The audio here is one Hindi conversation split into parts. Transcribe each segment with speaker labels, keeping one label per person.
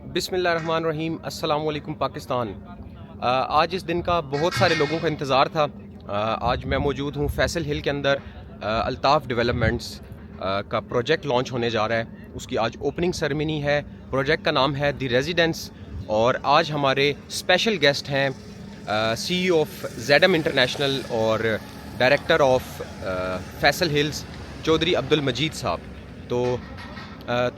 Speaker 1: बिस्मिल्लाहिर्रहमानिर्रहीम, अस्सलाम वालेकुम पाकिस्तान। आज इस दिन का बहुत सारे लोगों का इंतज़ार था। आज मैं मौजूद हूँ फैसल हिल के अंदर। अल्ताफ़ डेवलपमेंट्स का प्रोजेक्ट लॉन्च होने जा रहा है। उसकी आज ओपनिंग सेरेमनी है। प्रोजेक्ट का नाम है द रेजिडेंस और आज हमारे स्पेशल गेस्ट हैं CEO ऑफ ZM इंटरनेशनल और director of Faisal hills Chaudhry Abdul Majeed sahab. तो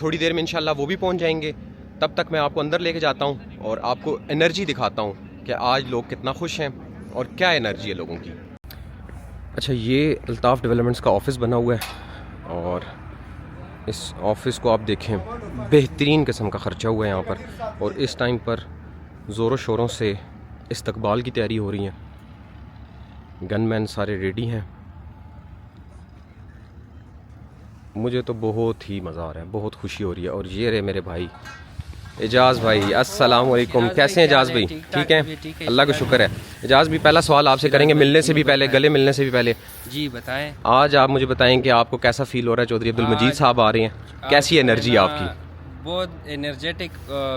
Speaker 1: थोड़ी देर में इंशाल्लाह वो भी पहुंच जाएंगे। तब तक मैं आपको अंदर लेके जाता हूं और आपको एनर्जी दिखाता हूं कि आज लोग कितना खुश हैं और क्या एनर्जी है लोगों की। अच्छा, ये अल्ताफ़ डेवलपमेंट्स का ऑफ़िस बना हुआ है और इस ऑफ़िस को आप देखें, बेहतरीन किस्म का ख़र्चा हुआ है यहाँ पर। और इस टाइम पर ज़ोरों शोरों से इस्तकबाल की तैयारी हो रही है। गनमैन सारे रेडी हैं। मुझे तो बहुत ही मज़ा आ रहा है, बहुत खुशी हो रही है। और ये रहे मेरे भाई एजाज़ भाई। अस्सलाम वालेकुम, कैसे हैं एजाज़ भाई? ठीक हैं, अल्लाह का शुक्र है। एजाज़ भी पहला सवाल आपसे करेंगे, मिलने से भी पहले, गले मिलने से भी पहले
Speaker 2: जी बताएं।
Speaker 1: आज आप मुझे बताएं कि आपको कैसा फील हो रहा है? चौधरी अब्दुल मजीद साहब आ रहे हैं, कैसी एनर्जी है आपकी?
Speaker 2: बहुत एनर्जेटिक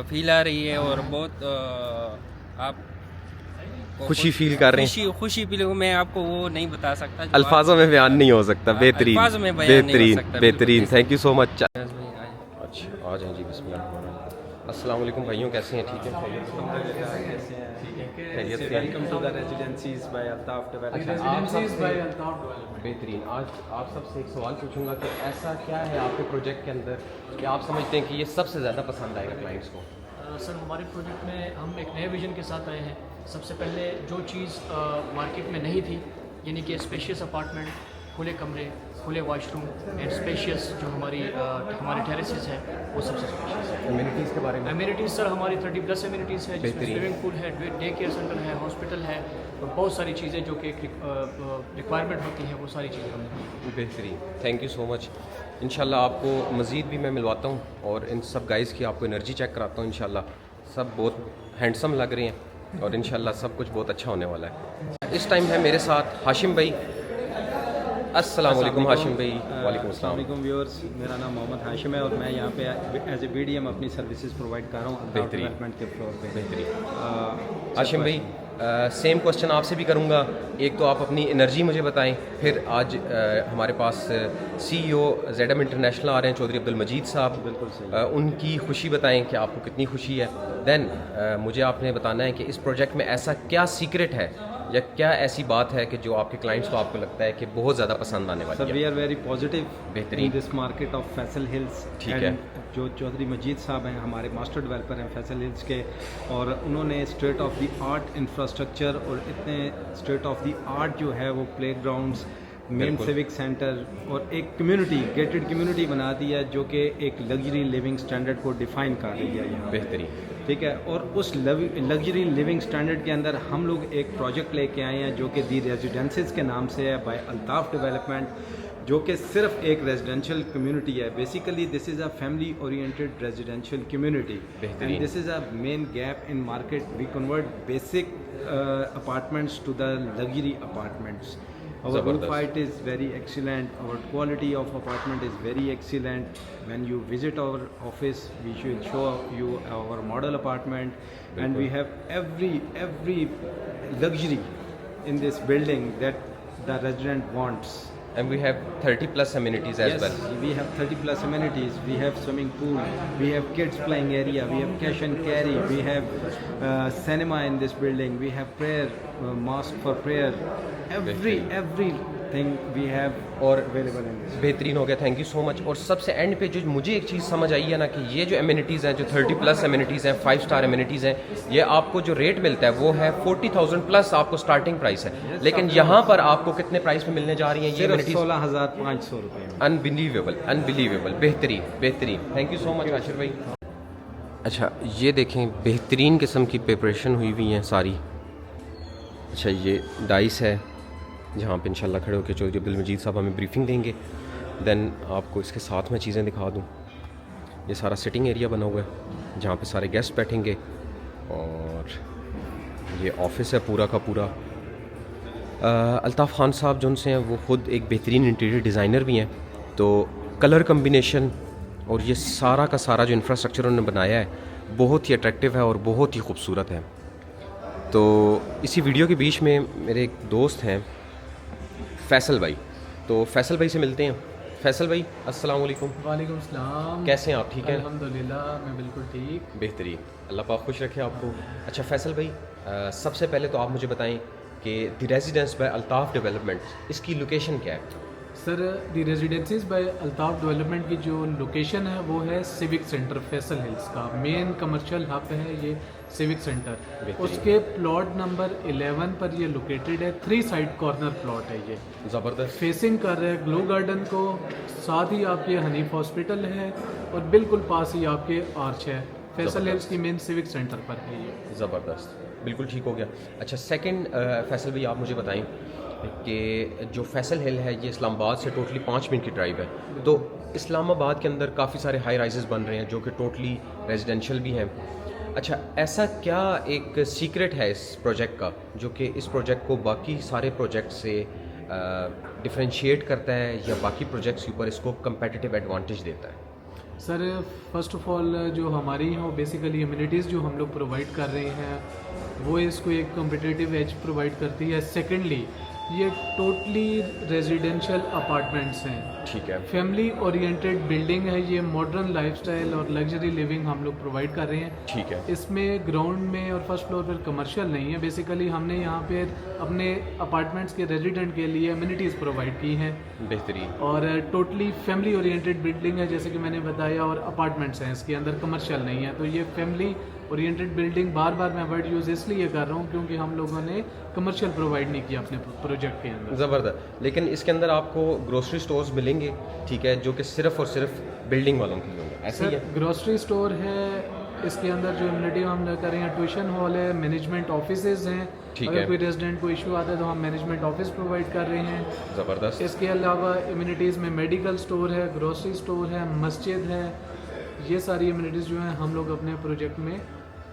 Speaker 2: फील आ रही है और बहुत आप
Speaker 1: खुशी फील कर रहे हैं?
Speaker 2: खुशी फील मैं आपको वो नहीं बता सकता,
Speaker 1: अल्फाजों में बयान नहीं हो सकता। बेहतरीन बेहतरीन बेहतरीन, थैंक यू सो मच। अच्छा, आ जाएं जी, बिस्मिल्लाह। अस्सलाम वालेकुम भाइयों, कैसे हैं? ठीक है,
Speaker 3: welcome to the residencies by Altaf development.
Speaker 1: बेहतरीन। आज आप सबसे एक सवाल पूछूंगा कि ऐसा क्या है आपके प्रोजेक्ट के अंदर कि आप समझते हैं कि ये सबसे ज़्यादा पसंद आएगा क्लाइंट्स को?
Speaker 4: सर, हमारे प्रोजेक्ट में हम एक नए विजन के साथ आए हैं। सबसे पहले जो चीज़ मार्केट में नहीं थी, यानी कि स्पेशियस अपार्टमेंट, खुले कमरे, खुले वॉशरूम एंड स्पेशियस जो हमारे टेरेसेस हैं, वो सबसे स्पेशियस है।
Speaker 1: एमिनिटीज़ के बारे में?
Speaker 4: एमिनिटीज़ सर हमारी 30+ एमिनिटीज़ है, जिसमें स्विमिंग पूल है, डे केयर सेंटर है, हॉस्पिटल है और बहुत सारी चीज़ें जो कि रिक्वायरमेंट होती हैं, वो सारी चीज़ें हमने।
Speaker 1: बेहतरीन, थैंक यू सो मच। इंशाल्लाह आपको मज़ीद भी मैं मिलवाता हूँ और इन सब गाइज़ की आपको एनर्जी चेक कराता हूँ। इंशाल्लाह सब बहुत हैंडसम लग रहे हैं और इंशाल्लाह सब कुछ बहुत अच्छा होने वाला है। इस टाइम है मेरे साथ हाशिम भाई। अस्सलाम वालेकुम हाशिम भाई। वालेकुम अस्सलाम
Speaker 3: व्यूअर्स, मेरा नाम मोहम्मद हाशिम है और मैं यहाँ पे एज ए BDM अपनी सर्विसेज प्रोवाइड कर रहा हूँ
Speaker 1: बेहतरीन
Speaker 3: डेवलपमेंट के फ्लोर पे।
Speaker 1: बेहतरीन। हाशिम भाई, सेम क्वेश्चन आपसे भी करूँगा। एक तो आप अपनी एनर्जी मुझे बताएं, फिर आज हमारे पास CEO ZM इंटरनेशनल आ रहे हैं चौधरी अब्दुल मजीद साहब।
Speaker 3: बिल्कुल सही।
Speaker 1: उनकी खुशी बताएं कि आपको कितनी खुशी है। देन मुझे आपने बताना है कि इस प्रोजेक्ट में ऐसा क्या सीक्रेट है या क्या ऐसी बात है कि जो आपके क्लाइंट्स को आपको लगता है कि बहुत ज़्यादा पसंद आने वाली है?
Speaker 3: वी आर वेरी पॉजिटिव
Speaker 1: बेहतरीन
Speaker 3: in this market of Faisal hills.
Speaker 1: ठीक है।
Speaker 3: जो चौधरी मजीद साहब हैं, हमारे मास्टर डेवलपर हैं फैसल हिल्स के, और उन्होंने state of the art infrastructure और इतने स्टेट ऑफ द आर्ट जो है वो प्लेग्राउंड्स, मेन सिविक सेंटर और एक कम्युनिटी, गेटेड कम्युनिटी बना दी है जो कि एक लग्जरी लिविंग स्टैंडर्ड को डिफ़ाइन कर रही है यहाँ।
Speaker 1: बेहतरीन,
Speaker 3: ठीक है। और उस लग्जरी लिविंग स्टैंडर्ड के अंदर हम लोग एक प्रोजेक्ट लेके आए हैं जो कि दी रेजिडेंसीज के नाम से है बाय अल्ताफ डेवलपमेंट, जो कि सिर्फ एक रेजिडेंशियल कम्युनिटी है। Basically this is a family oriented residential community and this is a main gap in market. We convert basic apartments to the luxury apartments. Our roof is very excellent. Our quality of apartment is very excellent. When you visit our office, we should show you our model apartment, and we have every luxury in this building that the resident wants.
Speaker 1: And we have 30+ amenities as well.
Speaker 3: Yes, we have 30+ amenities. We have swimming pool. We have kids playing area. We have cash and carry. We have cinema in this building. We have prayer mosque for prayer. Everything we have
Speaker 1: और
Speaker 3: available in this.
Speaker 1: बेहतरीन हो गया, थैंक यू सो मच। और सबसे एंड पे जो मुझे एक चीज़ समझ आई है ना कि ये जो एमिनिटीज़ हैं, जो 30+ एमिनिटीज़ हैं, 5 स्टार एमिनिटीज़ हैं, ये आपको जो रेट मिलता है वो है 40,000+ आपको स्टार्टिंग प्राइस है। लेकिन यहाँ पर आपको कितने प्राइस में मिलने जा रही हैं ये एमिनिटीज़?
Speaker 3: 16,500 रुपये।
Speaker 1: अनबिलीवेबल, अनबिलीवेबल, बेहतरीन बेहतरीन, thank you so much Ashir भाई। अच्छा, ये देखें, बेहतरीन किस्म की प्रिपरेशन हुई हुई हैं सारी। अच्छा, ये डाइस है जहाँ पे इंशाल्लाह खड़े होकर चौधरी अब्दुल मजीद साहब हमें ब्रीफिंग देंगे। देन आपको इसके साथ में चीज़ें दिखा दूँ। ये सारा सिटिंग एरिया बना हुआ है जहाँ पे सारे गेस्ट बैठेंगे और ये ऑफिस है पूरा का पूरा। अल्ताफ़ खान साहब जो उनसे हैं वो ख़ुद एक बेहतरीन इंटीरियर डिज़ाइनर भी हैं, तो कलर कम्बिनेशन और ये सारा का सारा जो इंफ्रास्ट्रक्चर उन्होंने बनाया है बहुत ही अट्रैक्टिव है और बहुत ही खूबसूरत है। तो इसी वीडियो के बीच में मेरे एक दोस्त हैं फैसल भाई, तो फैसल भाई से मिलते हैं। फैसल भाई अस्सलाम वालेकुम।
Speaker 4: वालेकुम सलाम।
Speaker 1: कैसे हैं आप? ठीक हैं?
Speaker 4: अल्हम्दुलिल्लाह मैं बिल्कुल ठीक।
Speaker 1: बेहतरीन, अल्लाह पाक खुश रखे आपको। अच्छा फैसल भाई, सबसे पहले तो आप मुझे बताएं कि the residence by Altaf development इसकी लोकेशन क्या है?
Speaker 5: Sir the residencies by Altaf development की जो लोकेशन है वो है सिविक सेंटर फैसल हिल्स का मेन कमर्शियल हब है ये सिविक सेंटर।
Speaker 1: बेहतरीन।
Speaker 5: उसके प्लॉट नंबर 11 पर ये लोकेटेड है। 3 साइड कॉर्नर प्लॉट है ये,
Speaker 1: ज़बरदस्त।
Speaker 5: फेसिंग कर रहे हैं ग्लो गार्डन को, साथ ही आपके हनीफ हॉस्पिटल है और बिल्कुल पास ही आपके आर्च है। फैसल हिल्स की मेन सिविक सेंटर पर है ये।
Speaker 1: ज़बरदस्त, बिल्कुल ठीक हो गया। अच्छा सेकंड फैसल भाई आप मुझे बताएं कि जो फैसल हिल है ये इस्लामाबाद से टोटली 5 मिनट की ड्राइव है। तो इस्लामाबाद के अंदर काफ़ी सारे हाई राइजेस बन रहे हैं जो कि टोटली रेजिडेंशियल भी हैं। अच्छा ऐसा क्या एक सीक्रेट है इस प्रोजेक्ट का जो कि इस प्रोजेक्ट को बाकी सारे प्रोजेक्ट से डिफरेंशिएट करता है या बाकी प्रोजेक्ट्स के ऊपर इसको कंपेटिटिव एडवांटेज देता है?
Speaker 5: सर फर्स्ट ऑफ ऑल जो हमारी हैं वो बेसिकली इम्यूनिटीज़ जो हम लोग प्रोवाइड कर रहे हैं वो इसको एक कम्पिटिटिव एज प्रोवाइड करती है। सेकेंडली ये टोटली रेजिडेंशियल अपार्टमेंट्स हैं,
Speaker 1: ठीक है।
Speaker 5: फैमिली ओरिएंटेड बिल्डिंग है ये, मॉडर्न लाइफस्टाइल और लग्जरी लिविंग हम लोग प्रोवाइड कर रहे हैं।
Speaker 1: ठीक है।
Speaker 5: इसमें ग्राउंड में और फर्स्ट फ्लोर पर कमर्शियल नहीं है। बेसिकली हमने यहाँ पे अपने अपार्टमेंट्स के रेजिडेंट के लिए एमिनिटीज़ प्रोवाइड की हैं
Speaker 1: बेहतरीन।
Speaker 5: और टोटली फैमिली ओरिएंटेड बिल्डिंग है जैसे कि मैंने बताया, और अपार्टमेंट्स हैं इसके अंदर, कमर्शियल नहीं है। तो ये फैमिली ओरिएंटेड बिल्डिंग, बार बार मैं वर्ड यूज़ इसलिए कर रहा हूँ क्योंकि हम लोगों ने कमर्शियल प्रोवाइड नहीं किया अपने प्रोजेक्ट के अंदर।
Speaker 1: ज़बरदस्त। लेकिन इसके अंदर आपको ग्रोसरी स्टोर्स मिलेंगे, ठीक है, जो कि सिर्फ और सिर्फ बिल्डिंग वालों के लिए होंगे, ऐसे ही है?
Speaker 5: ग्रोसरी स्टोर है, इसके अंदर जो इम्यूनिटी हम कर रहे हैं, ट्यूशन हॉल है, मैनेजमेंट ऑफिसेज हैं।
Speaker 1: ठीक
Speaker 5: अगर
Speaker 1: है।
Speaker 5: कोई रेजिडेंट को इशू आता है तो हम मैनेजमेंट ऑफिस प्रोवाइड कर रहे हैं।
Speaker 1: ज़बरदस्त।
Speaker 5: इसके अलावा इम्यूनिटीज़ में मेडिकल स्टोर है, ग्रोसरी स्टोर है, मस्जिद है। ये सारी इम्यूनिटीज़ जो हैं हम लोग अपने प्रोजेक्ट में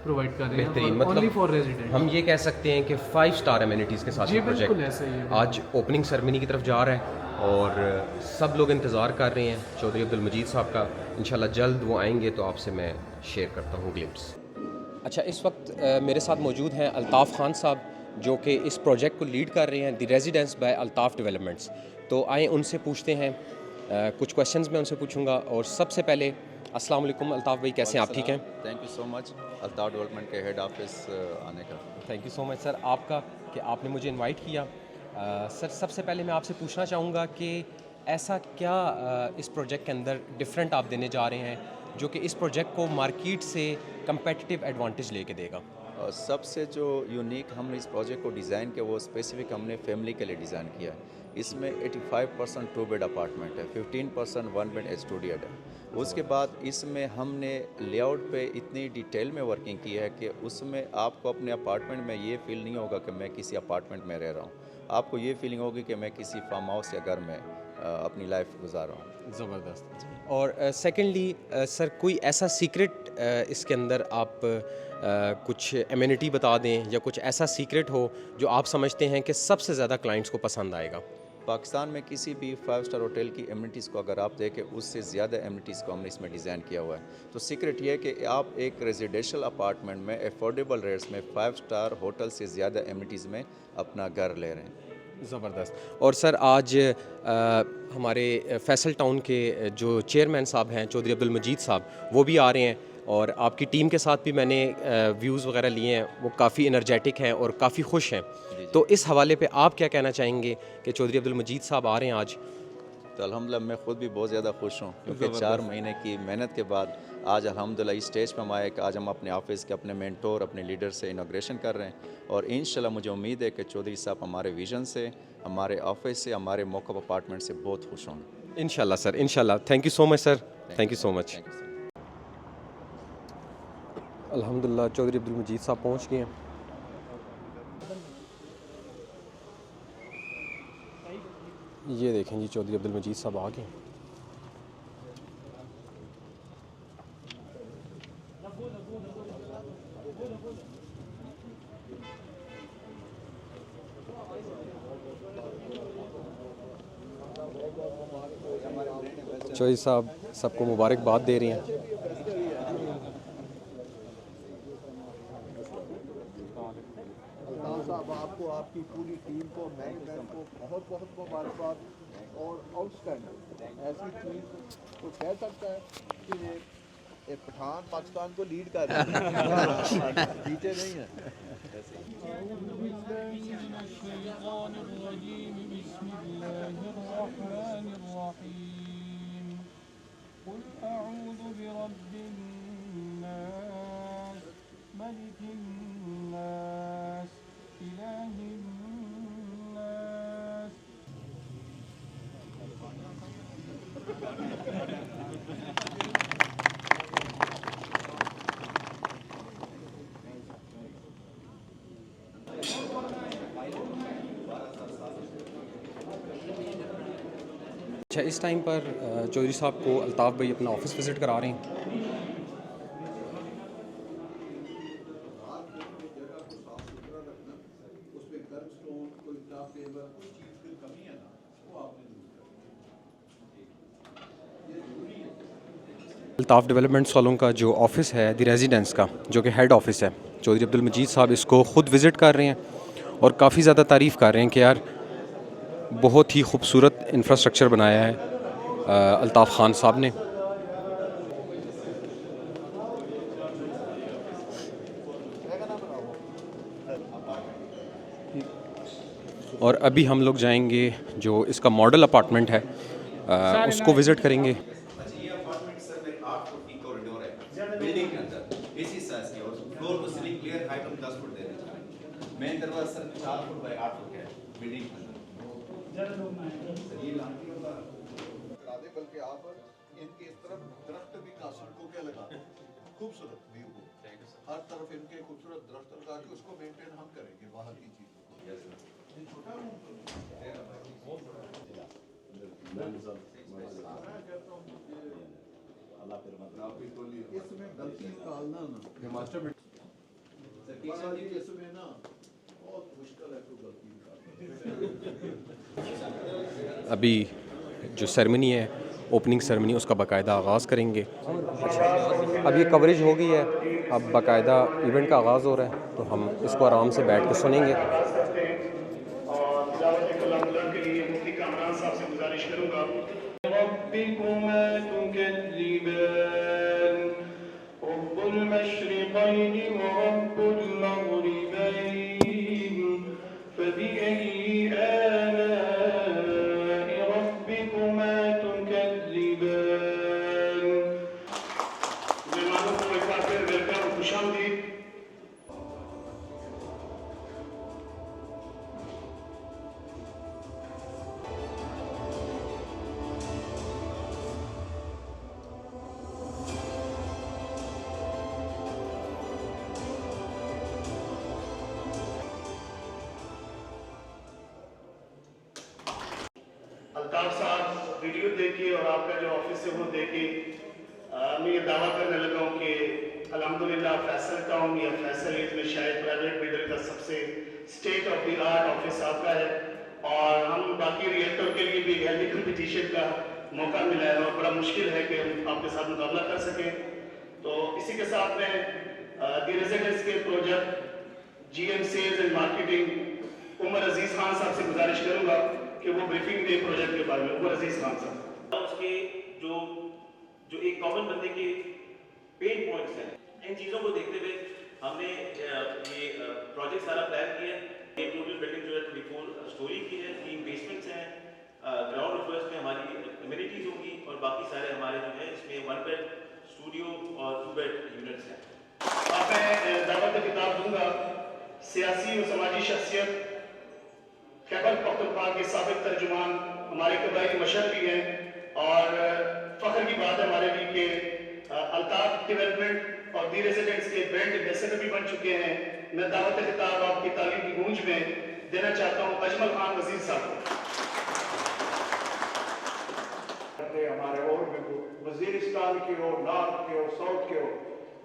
Speaker 5: प्रोवाइड कर रहे
Speaker 1: बेहतरीन।
Speaker 5: हैं, ओनली फॉर
Speaker 1: मतलब
Speaker 5: रेजिडेंट।
Speaker 1: हम ये कह सकते हैं कि 5 स्टार एमिनिटीज़ के साथ
Speaker 5: जी
Speaker 1: ये
Speaker 5: बिल्कुल
Speaker 1: प्रोजेक्ट
Speaker 5: ऐसा ही है।
Speaker 1: आज ओपनिंग सेरेमनी की तरफ जा रहा है और सब लोग इंतज़ार कर रहे हैं चौधरी अब्दुल मजीद साहब का। इंशाल्लाह जल्द वो आएंगे तो आपसे मैं शेयर करता हूँ ग्लिम्स। अच्छा इस वक्त मेरे साथ मौजूद हैं अल्ताफ़ खान साहब जो कि इस प्रोजेक्ट को लीड कर रहे हैं, the residence by Altaf developments. तो आए उनसे पूछते हैं, कुछ क्वेश्चंस मैं उनसे पूछूंगा। और सबसे पहले अस्सलाम वालेकुम अल्ताफ़ भाई, कैसे हैं आप? ठीक हैं?
Speaker 6: Thank you so much Altaf development के हेड ऑफिस आने का।
Speaker 1: Thank you so much sir आपका कि आपने मुझे इनवाइट किया। सर सबसे पहले मैं आपसे पूछना चाहूँगा कि ऐसा क्या इस प्रोजेक्ट के अंदर डिफरेंट आप देने जा रहे हैं जो कि इस प्रोजेक्ट को मार्केट से कंपेटिटिव एडवांटेज लेके देगा?
Speaker 6: और सबसे जो यूनिक हमने इस प्रोजेक्ट को डिज़ाइन किया वो स्पेसिफिक हमने फैमिली के लिए डिज़ाइन किया है। इसमें 85% 2 बेड अपार्टमेंट है, 15% 1 बेड स्टूडियो है। उसके बाद इसमें हमने लेआउट पे इतनी डिटेल में वर्किंग की है कि उसमें आपको अपने अपार्टमेंट में ये फील नहीं होगा कि मैं किसी अपार्टमेंट में रह रहा हूँ, आपको ये फीलिंग होगी कि मैं किसी फार्म हाउस या घर में अपनी लाइफ गुजार रहा हूँ।
Speaker 1: ज़बरदस्त। और सेकेंडली सर कोई ऐसा सीक्रेट इसके अंदर आप कुछ एमिनिटी बता दें या कुछ ऐसा सीक्रेट हो जो आप समझते हैं कि सबसे ज़्यादा क्लाइंट्स को पसंद आएगा?
Speaker 6: पाकिस्तान में किसी भी 5 स्टार होटल की एमिनिटीज़ को अगर आप देखें उससे ज़्यादा एमिनिटीज़ को हमने इसमें डिज़ाइन किया हुआ है। तो सीक्रेट ये है कि आप एक रेजिडेंशियल अपार्टमेंट में अफोर्डेबल रेट्स में 5 स्टार होटल से ज़्यादा एमिनिटीज़ में अपना घर ले रहे हैं।
Speaker 1: ज़बरदस्त। और सर आज हमारे फैसल टाउन के जो चेयरमैन साहब हैं चौधरी अब्दुल मजीद साहब, वो भी आ रहे हैं और आपकी टीम के साथ भी मैंने व्यूज़ वगैरह लिए हैं, वो काफ़ी एनर्जेटिक हैं और काफ़ी खुश हैं। तो इस हवाले पे आप क्या कहना चाहेंगे कि चौधरी अब्दुल मजीद साहब आ रहे हैं आज?
Speaker 6: तो अल्हम्दुलिल्लाह मैं ख़ुद भी बहुत ज़्यादा खुश हूँ क्योंकि 4 महीने की मेहनत के बाद आज अल्हम्दुलिल्लाह इस स्टेज पर हम आए कि आज हम अपने ऑफिस के अपने मेंटोर अपने लीडर से इनॉग्रेशन कर रहे हैं। और इंशाल्लाह मुझे उम्मीद है कि चौधरी साहब हमारे विज़न से, हमारे ऑफिस से, हमारे मौक़िफ़ अपार्टमेंट से बहुत खुश होंगे।
Speaker 1: इंशाल्लाह सर, इंशाल्लाह। Thank you so much sir, thank you so much. अल्हम्दुलिल्लाह चौधरी अब्दुल मजीद साहब पहुँच गए हैं। ये देखें जी चौधरी अब्दुल मजीद साहब आ गए। चौधरी साहब सबको मुबारकबाद दे रही हैं।
Speaker 7: अल्ताफ साहब, आपको, आपकी पूरी टीम को, मैनेजमेंट को बहुत बहुत मुबारकबाद। और आउटस्टैंडिंग ऐसी चीज़ तो कह सकता है कि एक पठान पाकिस्तान को लीड कर रहा है, पीछे नहीं है।
Speaker 1: अच्छा, इस टाइम पर चौधरी साहब को अल्ताफ़ भाई अपना ऑफिस विज़िट करा रहे हैं। अल्ताफ़ डेवलपमेंट्स वालों का जो ऑफ़िस है द रेजिडेंस का, जो कि हेड ऑफ़िस है, चौधरी अब्दुल मजीद साहब इसको ख़ुद विज़िट कर रहे हैं और काफ़ी ज़्यादा तारीफ़ कर रहे हैं कि यार बहुत ही खूबसूरत इंफ्रास्ट्रक्चर बनाया है अल्ताफ़ ख़ान साहब ने। और अभी हम लोग जाएंगे जो इसका मॉडल अपार्टमेंट है उसको विज़िट करेंगे।
Speaker 8: बिल्डिंग के अंदर इसी साइज की और फ्लोर को सीलिंग क्लियर हाइट हम 10 फुट देना चाहेंगे। मेन दरवाजा सर 4 फुट बाय 8 फुट का है बिल्डिंग के अंदर। ये
Speaker 7: बल्कि आप इनके इस तरफ दरख्त भी कासर को क्या लगा खूबसूरत व्यू हो, हर तरफ इनके खूबसूरत दरख्त लगा के उसको मेंटेन हम करेंगे बाहर की चीजों को। इसमें गलती निकालना ना मास्टर इसमें ना बहुत मुश्किल है, कोई गलती निकालना।
Speaker 1: अभी जो सेरेमनी है, ओपनिंग सेरेमनी, उसका बाकायदा आगाज़ करेंगे। अच्छा, अब ये कवरेज हो गई है, अब बाकायदा इवेंट का आगाज़ हो रहा है, तो हम इसको आराम से बैठ के सुनेंगे।
Speaker 9: अल्ताफ साहब वीडियो देखिए और आपका जो ऑफिस है वो देखिए, मैं ये दावा करने लगा हूँ कि अल्हम्दुलिल्लाह फैसल टाउन या फैसल एज में शायद प्राइवेट बिल्डर का सबसे state of the art office आपका है। और हम बाकी रिएक्टर के लिए भी हेल्दी कंपटीशन का मौका मिला है और बड़ा मुश्किल है कि हम आपके साथ मुकाबला कर सकें। तो इसी के साथ में द रेजिडेंस के project GM sales and marketing Umar Aziz Khan sahab से गुजारिश करूंगा कि वो ब्रीफिंग दे प्रोजेक्ट के बारे में। उमर अजीज खान साहब,
Speaker 10: उसके जो एक कॉमन बंदे के पेन पॉइंट्स हैं, इन चीज़ों को देखते हुए हमने ये प्रोजेक्ट सारा प्लान किया। ये टोटल बिल्डिंग जो है 24 स्टोरी की है, 3 बेसमेंट्स हैं, ग्राउंड फ्लोर्स में हमारी एमिनिटीज़ होंगी और बाकी सारे हमारे जो है इसमें 1 बेड स्टूडियो और 2 बेड यूनिट्स हैं।
Speaker 9: आप मैं दावत किताब दूंगा सियासी और समाजी शख्सियत खैबर पख्तूनख्वा के साबिक तर्जुमान, हमारे कबायली मशर भी हैं और फख्र की बात है हमारे लिए कि अल्ताफ डेवलपमेंट और दी रेजिडेंट्स के ब्रांड एम्बेसडर भी बन चुके हैं। मैं दावत खिताब आपकी तालीम की गूंज में देना चाहता हूँ अजमल खान वजीर साहब को।
Speaker 7: हमारे और वजीरिस्तान के हो, नॉर्थ के हो, साउथ के हो,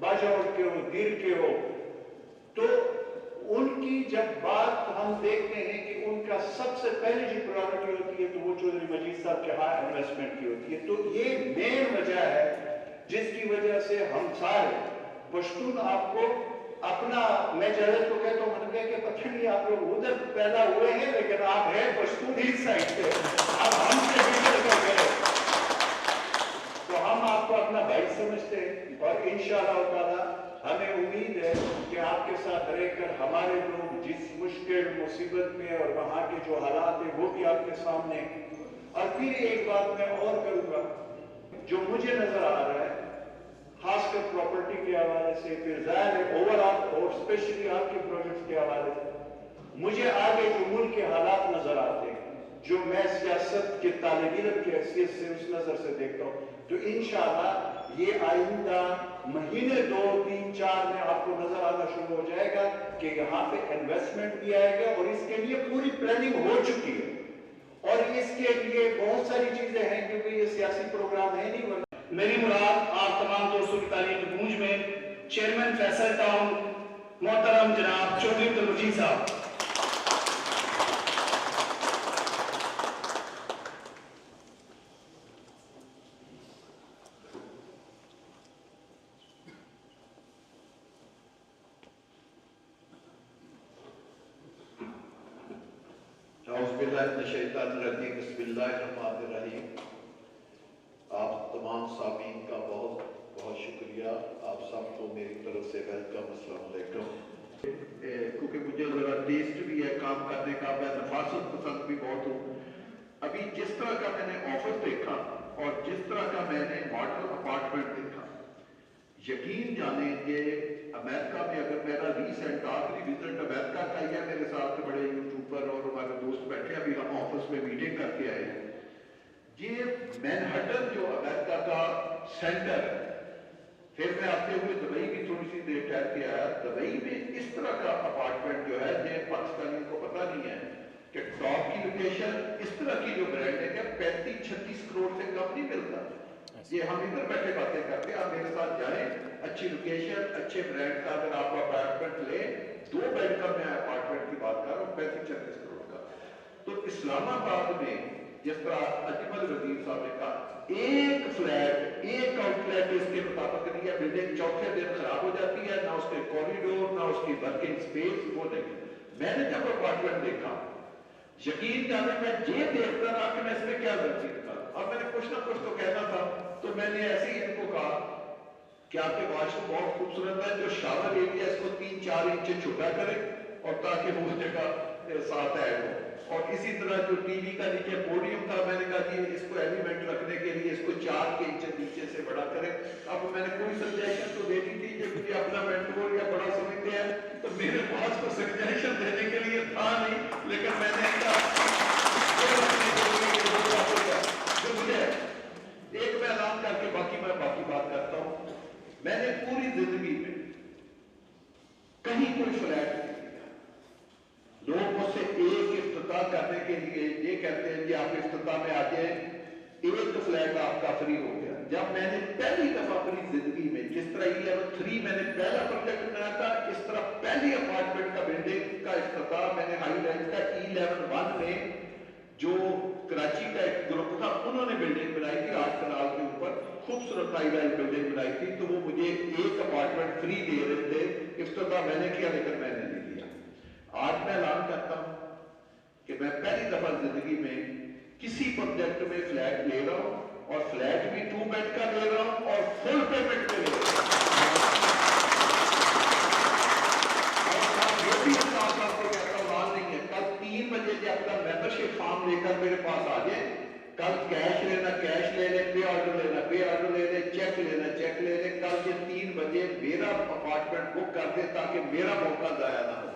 Speaker 7: बाजौर के हो, दीर के हो, तो उनकी जब बात हम देखते हैं कि उनका सबसे पहले जो प्रायोरिटी होती है तो वो चौधरी मजीद साहब के हाई इन्वेस्टमेंट की होती है। तो ये मेन वजह है जिसकी वजह से हम सारे पश्तून आपको अपना, मैं जावेद को कहता हूँ, मैंने कहा कि पता नहीं आप लोग उधर पैदा हुए हैं लेकिन आप हैं पश्तून ही साइड से, अब हमसे बिगड़ कर गए। तो हम आपको अपना भाई समझते हैं और इंशाअल्लाह ताला हमें उम्मीद है कि आपके साथ रहकर हमारे लोग जिस मुश्किल मुसीबत में और वहाँ के जो हालात है वो भी आपके सामने। और फिर एक बात मैं और करूँगा, जो मुझे नजर आ रहा है खासकर प्रॉपर्टी के हवाले से, फिर जाहिर है ओवरऑल और स्पेशली आपके प्रोजेक्ट्स के हवाले से मुझे आगे जो मुल्क के हालात नजर आते हैं, जो मैं सियासत के तालिब इल्म की हैसियत से उस नजर से देखता हूँ, तो इंशाअल्लाह ये आइंदा महीने 2, 3, 4 में आपको नजर आना शुरू हो जाएगा कि यहाँ पे इन्वेस्टमेंट भी आएगा और इसके लिए पूरी प्लानिंग हो चुकी है। और इसके लिए बहुत सारी चीजें हैं क्योंकि ये सियासी प्रोग्राम है नहीं।
Speaker 9: मेरी मुराद आप तमाम दोस्तों की तारीफ की गूंज में चेयरमैन फैसल टाउन मोहतरम जनाब चौधरी अब्दुल मजीद साहब।
Speaker 7: आप तमाम सामीन का बहुत बहुत शुक्रिया, आप सबको मेरी तरफ से वेलकम, अस्सलाम वालेकुम। क्योंकि मुझे ज़रा टेस्ट भी है काम करने का, मैं नफासत पसंद भी बहुत हूँ। अभी जिस तरह का मैंने ऑफिस देखा और जिस तरह का मैंने मॉडल अपार्टमेंट देखा, यकीन जानेंगे अमेरिका में, अगर मेरा रीसेंट आखिरी विजिट अमेरिका का ही है, मेरे साथ बड़े यूट्यूबर और हमारे दोस्त बैठे, अभी हम ऑफिस में मीटिंग करके आए हैं। ये मैनहट्टन जो अमेरिका का सेंटर है, फिर मैं आते हुए दुबई भी थोड़ी सी देर ठहर के आया। दुबई में इस तरह का अपार्टमेंट जो है, जो पाकिस्तानियों को पता नहीं है कि टॉप की लोकेशन, इस तरह की जो ब्रांडिंग है 35-36 करोड़ से कम नहीं मिलता। ये हम इधर बैठे बातें करते हैं, आप मेरे साथ जाएं, अच्छी लोकेशन, अच्छे ब्रांड का अगर आप अपार्टमेंट लें, 2 बेड का मैं अपार्टमेंट की बात कर रहा हूँ 35-36 करोड़ का। तो इस्लामाबाद में जिस तरह अजमल वजीर साहब ने कहा, एक फ्लैट, एक आउटलेट इसके मुताबिक नहीं है, बिल्डिंग चौथे दिन खराब हो जाती है, ना उसके कॉरिडोर, ना उसकी वर्किंग स्पेस, वो नहीं। मैंने जब अपार्टमेंट देखा, यकीन जाने मैं ये देखता रहा कि मैं इसमें क्या गलती निकाल, और मैंने कुछ ना कुछ तो कहना था। तो मैंने ऐसे ही इनको कहा कि आपके वॉशरूम बहुत खूबसूरत है, जो शावर एरिया इसको 3-4 इंच छोटा करें और ताकि वो जगह साथ ऐड हो। और इसी तरह जो टीवी का नीचे पोडियम था, मैंने कहा कि इसको एलिमेंट रखने के लिए इसको 4 इंच नीचे से बड़ा करें। अब मैंने कोई सजेशन तो देनी थी, जब मुझे अपना मेंटोर या बड़ा समझते हैं, तो मेरे पास तो सजेशन देने के लिए था नहीं, लेकिन मैंने मुझे एक मैं ऐलान करके बाकी बात करता हूँ। मैंने पूरी जिंदगी में कहीं कोई फ्लैट नहीं लिया। लोग मुझसे एक इफ्तिताह करने के लिए ये कहते हैं कि आप इफ्तिताह में आ जाए, एक फ्लैट आपका फ्री हो गया। जब मैंने पहली दफा अपनी जिंदगी में, जिस तरह 11-3 मैंने पहला प्रोजेक्ट बनाया था, इस तरह पहली अपार्टमेंट का बिल्डिंग का इफ्तिताह मैंने हाई राइज का 11-1 में, जो कराची का एक ग्रुप था, उन्होंने बिल्डिंग बनाई थी 8 कनाल के ऊपर, खूबसूरत हाई राइज बिल्डिंग बनाई थी। तो वो मुझे एक अपार्टमेंट फ्री दे रहे थे, इफ्तिताह मैंने किया, लेकिन मैंने नहीं लिया। आज मैं ऐलान करता हूं कि मैं पहली दफा जिंदगी में किसी प्रोजेक्ट में फ्लैट ले रहा हूं, और फ्लैट भी 2 बेड का ले रहा हूं और फुल पेमेंट पे ले रहा हूं। और ये भी आपको कहता हूं, माल नहीं है, कल 3 बजे जो अपना मेंबरशिप फॉर्म लेकर मेरे पास आ जाए, कल कैश लेना कैश ले ले, पे ऑर्डर लेना पे ऑर्डर ले ले, चेक लेना चेक ले ले, कल ये 3 बजे मेरा अपार्टमेंट बुक कर दे ताकि मेरा मौका जाया ना हो।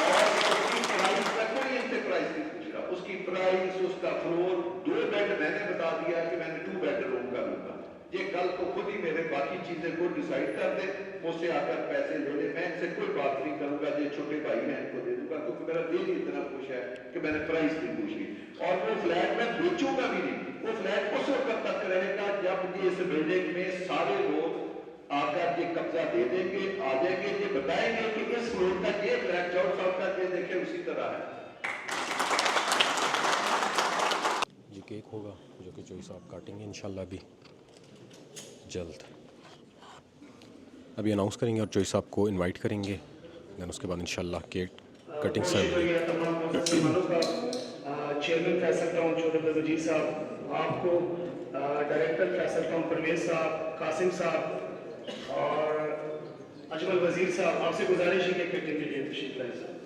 Speaker 7: और उसकी प्राइस का कोई इनसे प्राइस नहीं पूछ रहा, उसकी प्राइस, उसका फ्लोर, 2 बेड मैंने बता दिया कि मैंने 2 बेडरूम का लूंगा। ये कल को खुद ही मेरे बाकी चीजें को डिसाइड कर दे, मुझसे आकर पैसे ले ले, मैं इनसे कोई बात नहीं करूंगा, ये छोटे भाई हैं इनको दे दूंगा, क्योंकि मेरा दिल ही इतना खुश है कि मैंने प्राइस नहीं पूछी। और वो फ्लैट मैं बेचूंगा भी नहीं, वो फ्लैट उस वक्त तक रहेगा जब ये इस बिल्डिंग में सारे लोग आकर ये कब्जा दे देंगे, आ जाएंगे, ये बताएंगे कि इस फ्लोर का ये फ्लैट जॉर्ज साहब का ये देखे उसी तरह है।
Speaker 1: ये केक होगा जो कि चोई साहब काटेंगे इंशाल्लाह भी जल्द। अभी अनाउंस करेंगे और चोई साहब को इनवाइट करेंगे, दैन उसके बाद इंशाल्लाह cake cutting ceremony.
Speaker 9: Chairman Faisal town Chaudhry Abdul Majeed sahab, आपको डायरेक्टर फैसल टाउन परवेज साहब, कासिम साहब और अजमल वजीर साहब, आपसे गुजारिश है कि कटिंग के लिए तशरीफ लाएं साहब।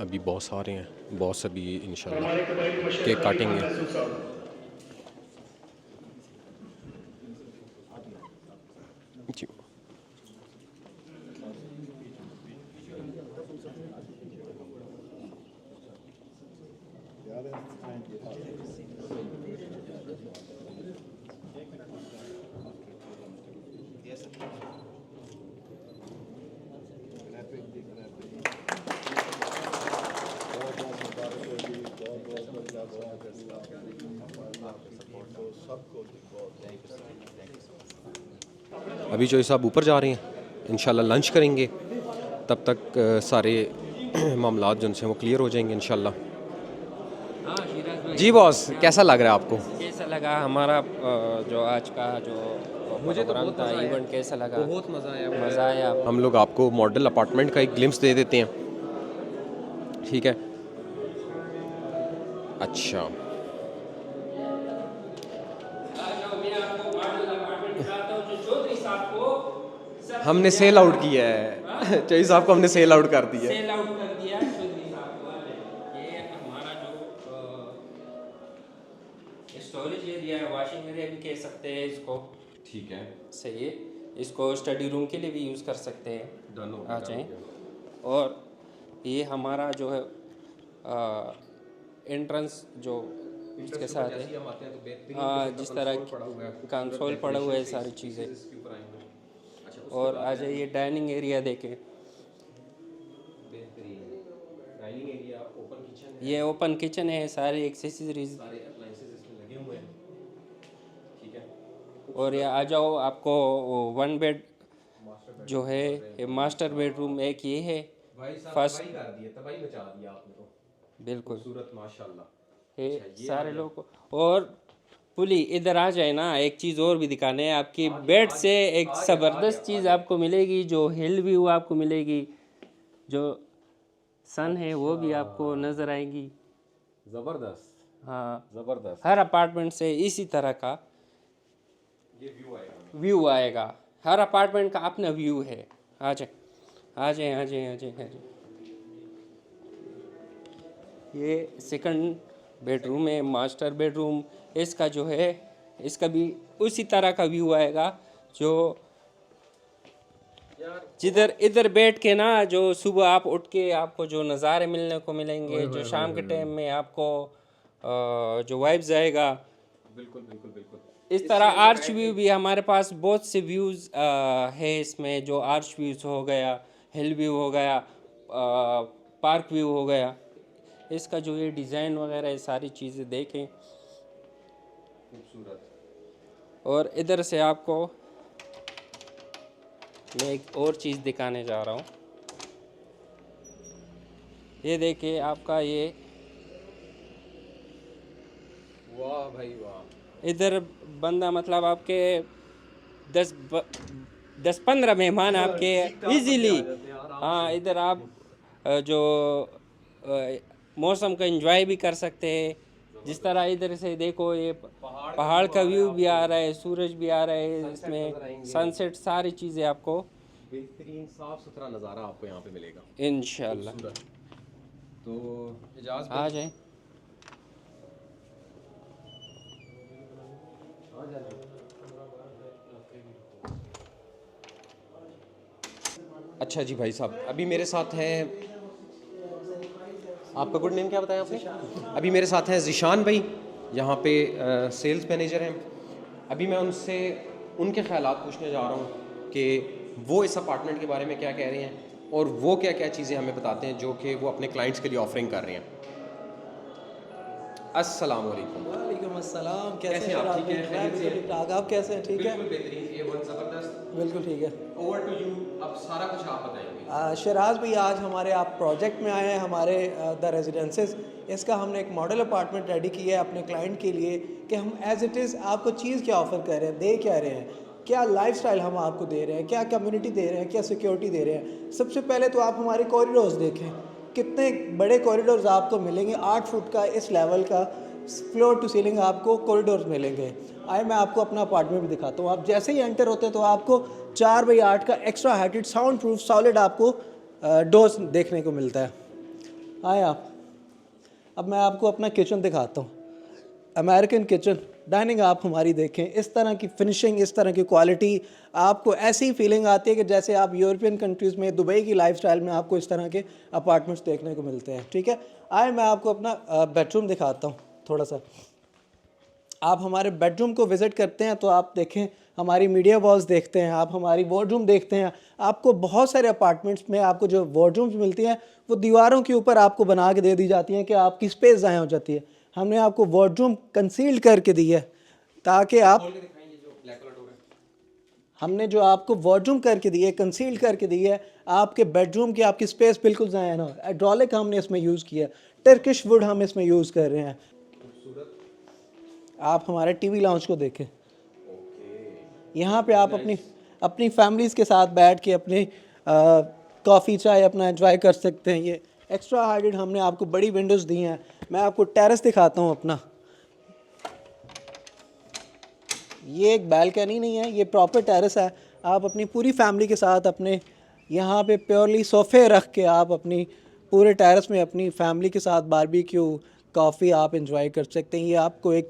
Speaker 1: अभी बॉस आ रहे हैं, बॉस अभी इंशाल्लाह
Speaker 9: हमारे कबाइली मशहूर
Speaker 1: केक काटेंगे। जी। अभी चोई साहब ऊपर जा रहे हैं, इंशाल्लाह लंच करेंगे, तब तक सारे मामलात जो उनसे वो क्लियर हो जाएंगे इंशाल्लाह। जी बॉस, कैसा लग रहा है आपको?
Speaker 2: कैसा लगा हमारा जो आज का जो प्रोग्राम था, इवेंट कैसा लगा?
Speaker 1: बहुत मज़ा आया।
Speaker 2: मज़ा आया।
Speaker 1: हम लोग आपको मॉडल अपार्टमेंट का एक ग्लिम्स दे देते हैं, ठीक है? अच्छा, हमने सेल आउट किया है। चोई साहब को हमने सेल आउट कर दिया।
Speaker 2: सेल आउट कर दिया चौधरी साहब को। ये हमारा जो स्टोरेज एरिया है, वॉशिंग एरिया भी कह सकते हैं इसको,
Speaker 1: ठीक है,
Speaker 2: सही है। इसको स्टडी रूम के लिए भी यूज़ कर सकते हैं, आ जाएँ। और ये हमारा जो है एंट्रेंस जो इसके साथ है, जिस तरह कंसोल पड़ा हुआ है, सारी चीज़ें। और आ जाइए डाइनिंग एरिया देखें,
Speaker 1: डाइनिंग एरिया, ओपन किचन है।
Speaker 2: ये ओपन किचन है, सारे एक्सेसरीज
Speaker 1: लगे हुए हैं, ठीक है।
Speaker 2: और ये आ जाओ, आपको 1 बेड जो है ये मास्टर बेडरूम एक ये है, फर्स्ट
Speaker 1: तबाही मचा दिया आपने तो,
Speaker 2: बिल्कुल
Speaker 1: खूबसूरत माशाल्लाह।
Speaker 2: ये सारे लोग। और पुली इधर आ जाए ना, एक चीज़ और भी दिखाने हैं आपकी बेड से एक ज़बरदस्त चीज़ आपको मिलेगी, जो हिल व्यू आपको मिलेगी, जो सन है वो भी आपको नज़र आएगी।
Speaker 1: ज़बरदस्त,
Speaker 2: हाँ
Speaker 1: ज़बरदस्त।
Speaker 2: हर अपार्टमेंट से इसी तरह का
Speaker 1: ये
Speaker 2: व्यू आएगा। हर अपार्टमेंट का अपना व्यू है। आ जाए, आ जाए, आ जाए, आ जाए, आ जाए। ये सेकंड बेडरूम है, मास्टर बेडरूम। इसका जो है, इसका भी उसी तरह का व्यू आएगा, जो जिधर इधर बैठ के ना, जो सुबह आप उठ के आपको जो नज़ारे मिलने को मिलेंगे, जो शाम के टाइम में आपको जो वाइब्स आएगा,
Speaker 1: बिल्कुल बिल्कुल बिल्कुल।
Speaker 2: इस तरह आर्च व्यू भी हमारे पास बहुत से व्यूज़ है इसमें, जो आर्च व्यूज़ हो गया, हिल व्यू हो गया, पार्क व्यू हो गया। इसका जो ये डिज़ाइन वगैरह ये सारी चीज़ें देखें,
Speaker 1: खूबसूरत।
Speaker 2: और इधर से आपको मैं एक और चीज़ दिखाने जा रहा हूँ। ये देखिए आपका ये,
Speaker 1: वाह भाई वाह।
Speaker 2: इधर बंदा मतलब आपके 10-15 मेहमान आपके इजीली, हाँ इधर आप जो मौसम का एंजॉय भी कर सकते हैं। जिस तरह इधर से देखो, ये पहाड़ का व्यू भी आ रहा है, सूरज भी आ रहा है, इसमें सनसेट, सारी चीज़ें आपको
Speaker 1: बेहतरीन साफ सुथरा नज़ारा आपको यहाँ पे मिलेगा
Speaker 2: इंशाल्लाह।
Speaker 1: तो इजाज़त
Speaker 2: आ जाए।
Speaker 1: अच्छा जी भाई साहब, अभी मेरे साथ हैं, आपका गुड नेम क्या बताया आपने? अभी मेरे साथ हैं ज़िशान भाई, यहाँ पे सेल्स मैनेजर हैं। अभी मैं उनसे उनके ख़यालात पूछने जा रहा हूँ कि वो इस अपार्टमेंट के बारे में क्या कह रहे हैं और वो क्या क्या चीज़ें हमें बताते हैं जो कि वो अपने क्लाइंट्स के लिए ऑफरिंग कर रहे हैं। अस्सलाम वालेकुम।
Speaker 11: वालेकुम अस्सलाम।
Speaker 1: कैसे हैं आप? ठीक हैं?
Speaker 11: मैं बिल्कुल ठीक ठाक। आप कैसे हैं? ठीक है,
Speaker 1: बिल्कुल बेहतरीन, A1 ज़बरदस्त।
Speaker 11: बिल्कुल ठीक है।
Speaker 1: ओवर टू यू, अब सारा कुछ आप बताएंगे।
Speaker 11: शराज भाई, आज हमारे आप प्रोजेक्ट में आए हैं, हमारे द रेजिडेंसेस। इसका हमने एक मॉडल अपार्टमेंट रेडी किया है अपने क्लाइंट के लिए कि हम एज इट इज़ आपको चीज़ क्या ऑफ़र कर रहे हैं, दे क्या रहे हैं, क्या लाइफस्टाइल हम आपको दे रहे हैं, क्या कम्युनिटी दे रहे हैं, क्या सिक्योरिटी दे रहे हैं। सबसे पहले तो आप हमारे कॉरिडोर्स देखें, कितने बड़े कॉरिडोर्स आपको मिलेंगे। 8 फुट का इस लेवल का फ्लोर टू सीलिंग आपको कॉरिडोर्स मिलेंगे। आए मैं आपको अपना अपार्टमेंट भी दिखाता हूँ। आप जैसे ही एंटर होते हैं तो आपको 4x8 का extra heighted sound proof solid आपको डोर्स देखने को मिलता है। आए आप, अब मैं आपको अपना किचन दिखाता हूँ। अमेरिकन किचन डाइनिंग आप हमारी देखें, इस तरह की फिनिशिंग, इस तरह की क्वालिटी, आपको ऐसी फीलिंग आती है कि जैसे आप यूरोपियन कंट्रीज़ में, दुबई की लाइफस्टाइल में आपको इस तरह के अपार्टमेंट्स देखने को मिलते हैं। ठीक है, आए मैं आपको अपना बेडरूम दिखाता हूँ थोड़ा सा। आप हमारे बेडरूम को विज़िट करते हैं तो आप देखें, हमारी मीडिया वॉल्स देखते हैं, आप हमारी वार्डरूम देखते हैं। आपको बहुत सारे अपार्टमेंट्स में आपको जो वार्डरूम्स मिलती हैं वो दीवारों के ऊपर आपको बना के दे दी जाती हैं कि आपकी स्पेस ज़ाया हो जाती है। हमने आपको वार्डरूम कंसील्ड करके दी है ताकि आप, हमने जो आपको वार्डरूम करके दी है, कंसील्ड करके दी है, आपके बेडरूम की आपकी स्पेस बिल्कुल ज़ाया ना हो। हाइड्रोलिक हमने इसमें यूज़ किया, टर्किश वुड हम इसमें यूज़ कर रहे हैं। आप हमारे टीवी लाउंज को देखें, यहाँ पे आप अपनी फैमिलीज़ के साथ बैठ के अपने कॉफ़ी चाय अपना एंजॉय कर सकते हैं। ये एक्स्ट्रा हाइटेड हमने आपको बड़ी विंडोज़ दी हैं। मैं आपको टेरेस दिखाता हूँ अपना। ये एक बालकनी नहीं है, ये प्रॉपर टेरेस है। आप अपनी पूरी फैमिली के साथ अपने यहाँ पे प्योरली सोफ़े रख के आप अपनी पूरे टेरेस में अपनी फैमिली के साथ बारबेक्यू, कॉफ़ी आप एंजॉय कर सकते हैं। ये आपको एक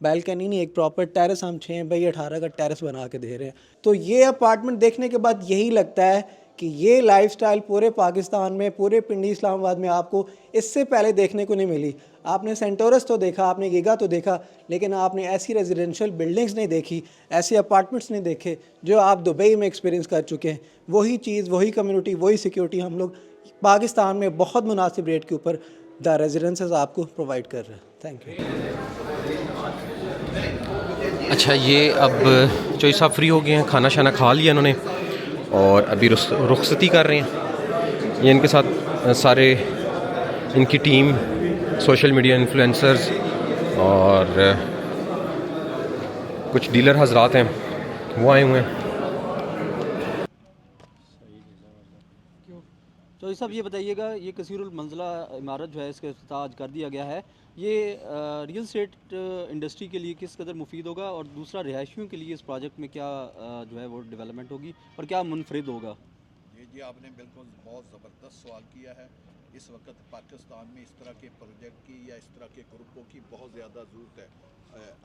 Speaker 11: बालकनी नहीं, एक प्रॉपर टेरेस हम 6x18 का टेरेस बना के दे रहे हैं। तो ये अपार्टमेंट देखने के बाद यही लगता है कि ये लाइफस्टाइल पूरे पाकिस्तान में, पूरे पिंडी इस्लामाबाद में आपको इससे पहले देखने को नहीं मिली। आपने सेंटोरस तो देखा, आपने गीगा तो देखा, लेकिन आपने ऐसी रेजिडेंशियल बिल्डिंग्स नहीं देखी, ऐसे अपार्टमेंट्स नहीं देखे जो आप दुबई में एक्सपीरियंस कर चुके हैं। वही चीज़, वही कम्युनिटी, वही सिक्योरिटी हम लोग पाकिस्तान में बहुत मुनासिब रेट के ऊपर द रेजिडेंसेस आपको प्रोवाइड कर रहे हैं। Thank you.
Speaker 1: अच्छा, ये अब चोई साहब फ्री हो गए हैं, खाना शाना खा लिया इन्होंने और अभी रुखसती कर रहे हैं। ये इनके साथ सारे इनकी टीम, सोशल मीडिया इन्फ्लुएंसर्स और कुछ डीलर हजरात हैं, वो आए हुए हैं।
Speaker 12: तो साहब ये बताइएगा, ये कसीरुल मंजिला इमारत जो है इसका इफ्तिताह आज कर दिया गया है, ये रियल एस्टेट इंडस्ट्री के लिए किस कदर मुफीद होगा और दूसरा रिहायशियों के लिए इस प्रोजेक्ट में क्या जो है वो डेवलपमेंट होगी और क्या मुनफरिद होगा?
Speaker 13: जी, आपने बिल्कुल बहुत ज़बरदस्त सवाल किया है। इस वक्त पाकिस्तान में इस तरह के प्रोजेक्ट की या इस तरह के ग्रुपों की बहुत ज़्यादा ज़रूरत है।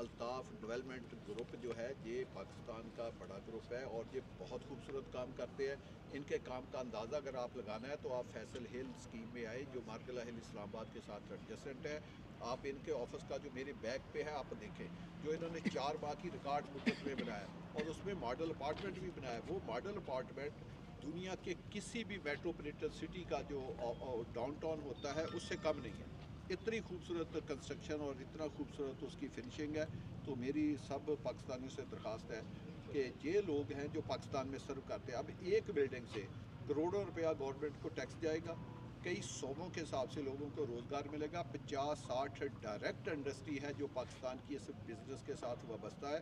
Speaker 13: अल्ताफ़ डेवलपमेंट ग्रुप जो है ये पाकिस्तान का बड़ा ग्रुप है और ये बहुत खूबसूरत काम करते हैं। इनके काम का अंदाज़ा अगर आप लगाना है तो आप फैसल हिल स्कीम में आए जो मार्कला हिल इस्लामाबाद के साथ एडजेसेंट है। आप इनके ऑफिस का जो मेरे बैक पे है आप देखें, जो इन्होंने 4 बार की रिकॉर्ड मुद्दत में बनाया और उसमें मॉडल अपार्टमेंट भी बनाया। वो मॉडल अपार्टमेंट दुनिया के किसी भी मेट्रोपॉलिटन सिटी का जो डाउनटाउन होता है उससे कम नहीं है। इतनी खूबसूरत कंस्ट्रक्शन और इतना खूबसूरत उसकी फिनिशिंग है। तो मेरी सब पाकिस्तानियों से दरख्वास्त है कि ये लोग हैं जो पाकिस्तान में सर्व करते हैं। अब एक बिल्डिंग से करोड़ों रुपया गवर्नमेंट को टैक्स जाएगा, कई सौों के हिसाब से लोगों को रोज़गार मिलेगा। 50-60 डायरेक्ट इंडस्ट्री है जो पाकिस्तान की इस बिज़नेस के साथ वाबस्ता है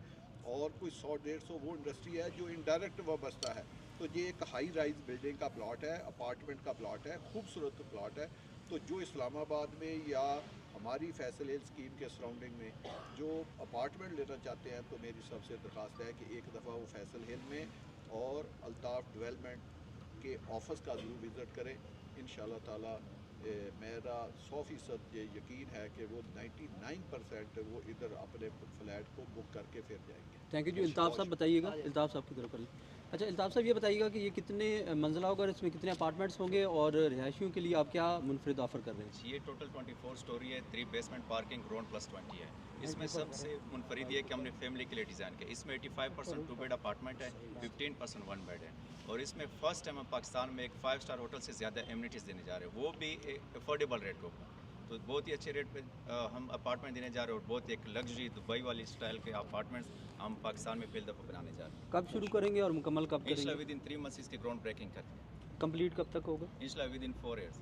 Speaker 13: और कोई 100-150 वो इंडस्ट्री है जो इनडायरेक्ट वाबस्ता है। तो ये एक हाई राइज बिल्डिंग का प्लॉट है, अपार्टमेंट का प्लॉट है, खूबसूरत प्लॉट है। तो जो इस्लामाबाद में या हमारी फैसल हिल स्कीम के सराउंडिंग में जो अपार्टमेंट लेना चाहते हैं तो मेरी सबसे दरख्वास्त है कि एक दफ़ा वो फैसल हिल में और अल्ताफ़ डेवलपमेंट के ऑफिस का ज़रूर विज़िट करें। इंशाअल्लाह ताला मेरा 100% ये यकीन है कि वो 99% वो इधर अपने फ्लैट को बुक करके फिर जाएंगे।
Speaker 12: थैंक यू जी। इल्ताफ़ साहब बताइएगा, इल्ताफ़ साहब की तरफ पर। अच्छा इल्ताफ़ साहब ये बताइएगा कि ये कितने मंजिला होगा और इसमें कितने अपार्टमेंट्स होंगे और रिहायशियों के लिए आप क्या मुनफरिद ऑफ़र कर रहे हैं?
Speaker 8: ये टोटल 24 स्टोरी है, 3 बेसमेंट पार्किंग, ग्राउंड +20 है। इसमें सबसे मुनफरिद ये कि हमने फैमिली के लिए डिज़ाइन किया। इसमें 85% 2 बेड अपार्टमेंट है, 15% 1 बेड है और इसमें फ़र्स्ट टाइम हम पाकिस्तान में एक 5 स्टार होटल से ज़्यादा एमिनिटीज़ देने जा रहे हैं, वो भी अफोर्डेबल रेट के ऊपर। तो बहुत ही अच्छे रेट पे हम अपार्टमेंट देने जा रहे हैं और बहुत एक लग्जरी दुबई वाली स्टाइल के अपार्टमेंट्स हम पाकिस्तान में पहली दफ़ा बनाने जा रहे हैं।
Speaker 12: कब शुरू करेंगे और मुकम्मल कब
Speaker 8: इंशाल्लाह
Speaker 12: करेंगे?
Speaker 8: विद इन 3 मंथ्स इसकी ग्राउंड ब्रेकिंग करते हैं।
Speaker 12: कंप्लीट कब तक होगा?
Speaker 8: इंशाल्लाह with in 4 years।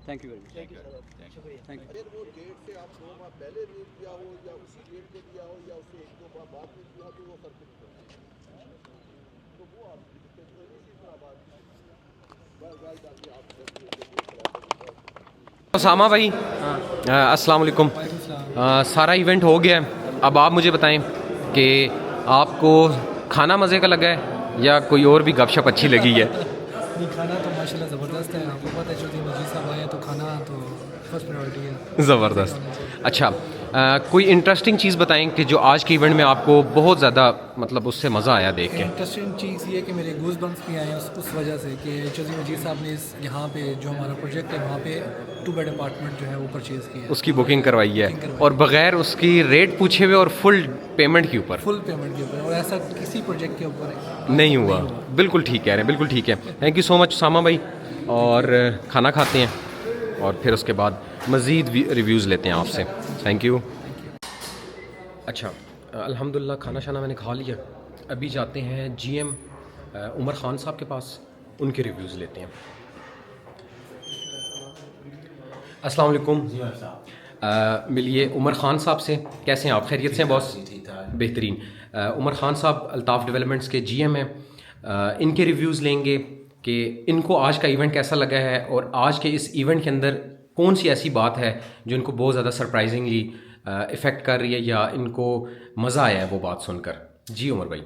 Speaker 12: Thank you very much.
Speaker 8: Thank you.
Speaker 12: Thank you.
Speaker 13: अगर वो डेट से आप 2 माह पहले रेट दिया हो या उसी डेट पे दिया हो या उससे 1-2 माह बाद में दिया हो तो वो फर्क नहीं पड़ता। तो वो आप इसी तरह बात
Speaker 1: उसामा भाई, अस्सलाम वालेकुम। सारा इवेंट हो गया है, अब आप मुझे बताएं कि आपको खाना मज़े का लगा है या कोई और भी गपशप अच्छी लगी है?
Speaker 14: नहीं, खाना तो माशाल्लाह ज़बरदस्त है। आपको पता है चौधरी मजीद साहब आए तो खाना तो फर्स्ट प्रायोरिटी है।
Speaker 1: ज़बरदस्त। अच्छा, कोई इंटरेस्टिंग चीज़ बताएं कि जो आज के इवेंट में आपको बहुत ज़्यादा मतलब उससे मज़ा आया देख के।
Speaker 14: इंटरेस्टिंग चीज़ ये कि मेरे गूज बम्स भी आए हैं उस वजह से कि चौधरी मजीद साहब ने यहाँ पे जो हमारा प्रोजेक्ट है वहाँ पे 2 बेड अपार्टमेंट जो है वो परचेज़ किया है,
Speaker 1: उसकी बुकिंग करवाई है और बग़ैर उसकी रेट पूछे हुए और फुल पेमेंट के ऊपर।
Speaker 14: फुल पेमेंट के ऊपर, और ऐसा किसी प्रोजेक्ट के ऊपर
Speaker 1: नहीं हुआ। बिल्कुल ठीक कह रहे हैं, बिल्कुल ठीक है। Thank you so much Usama भाई, और खाना खाते हैं और फिर उसके बाद मज़ीद रिव्यूज़ लेते हैं आपसे। Thank you. अच्छा, अल्हम्दुलिल्लाह खाना शाना मैंने खा लिया, अभी जाते हैं GM उमर ख़ान साहब के पास, उनके रिव्यूज़ लेते हैं। अस्सलाम वालेकुम। मिलिए उमर ख़ान साहब से। कैसे हैं आप? खैरियत से हैं बॉस? बेहतरीन। उमर ख़ान साहब अल्ताफ़ डेवलपमेंट्स के GM हैं। इनके रिव्यूज़ लेंगे कि इनको आज का इवेंट कैसा लगा है और आज के इस इवेंट के अंदर कौन सी ऐसी बात है जो इनको बहुत ज़्यादा सरप्राइजिंगली इफ़ेक्ट कर रही है या इनको मज़ा आया है वो बात सुनकर। जी उमर भाई।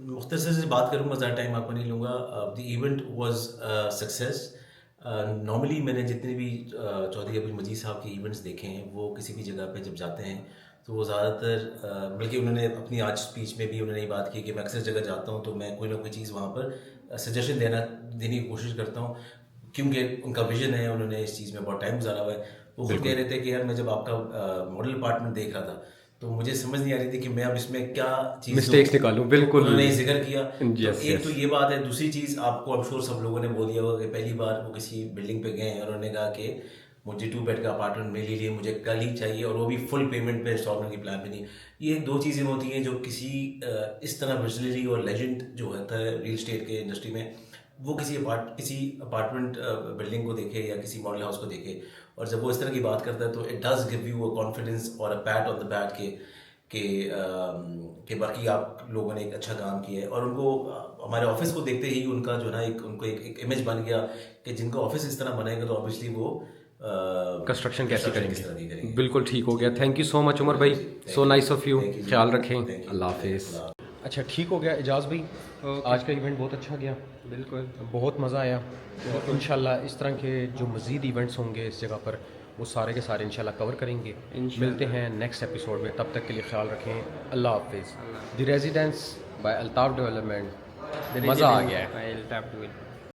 Speaker 15: मुख्तसर से बात करूँगा, ज़्यादा टाइम आपको नहीं लूँगा। The event was success. Normally मैंने जितने भी चौधरी अब्दुल मजीद साहब के इवेंट्स देखे हैं, वो किसी भी जगह पे जब जाते हैं तो वो ज़्यादातर, बल्कि उन्होंने अपनी आज स्पीच में भी उन्होंने ये बात की कि मैं अक्सर जगह जाता हूँ तो मैं कोई ना कोई चीज़ वहाँ पर सजेशन देने की कोशिश करता हूँ, क्योंकि उनका विजन है, उन्होंने इस चीज़ में बहुत टाइम गुजारा हुआ है। वो खुद कह रहे थे कि यार मैं जब आपका मॉडल अपार्टमेंट देख रहा था तो मुझे समझ नहीं आ रही थी कि मैं अब इसमें क्या चीज़
Speaker 1: मिस्टेक्स निकालूँ। बिल्कुल,
Speaker 15: उन्होंने जिक्र किया।
Speaker 1: yes,
Speaker 15: तो एक तो ये बात है। दूसरी चीज़ आपको अब श्योर सब लोगों ने बोल दिया होगा कि पहली बार वो किसी बिल्डिंग पे गए हैं और उन्होंने कहा कि मुझे 2 बेड का अपार्टमेंट मिल लीजिए, मुझे कल ही चाहिए, और वो भी फुल पेमेंट पे इंस्टॉलमेंट की प्लान पे नहीं। ये 2 चीज़ें होती हैं जो किसी इस तरह विजनरी और लेजेंड जो होता है रियल स्टेट के इंडस्ट्री में, वो किसी अपार्टमेंट बिल्डिंग को देखे या किसी मॉडल हाउस को देखे, और जब वो इस तरह की बात करता है तो it does give you a confidence और अ पैट ऑन द बैक के बाकी आप लोगों ने एक अच्छा काम किया है। और उनको हमारे ऑफिस को देखते ही उनका जो ना उनको एक इमेज बन गया कि जिनका ऑफिस इस तरह बनेगा तो ऑब्वियसली वो
Speaker 1: कंस्ट्रक्शन कैसे करेंगे। बिल्कुल ठीक हो गया। Thank you so much Umar भाई, सो नाइस ऑफ यू। ख्याल रखें, अल्लाह हाफिज़। अच्छा, ठीक हो गया एजाज़ भाई, आज का इवेंट बहुत अच्छा गया।
Speaker 2: बिल्कुल,
Speaker 1: बहुत मज़ा आया। इंशाल्लाह इस तरह के जो मज़ीद इवेंट्स होंगे इस जगह पर वो सारे के सारे इंशाल्लाह कवर करेंगे। मिलते हैं नेक्स्ट एपिसोड में, तब तक के लिए ख्याल रखें। अल्लाह हाफिज़। The residence by Altaf development, मज़ा आ गया है।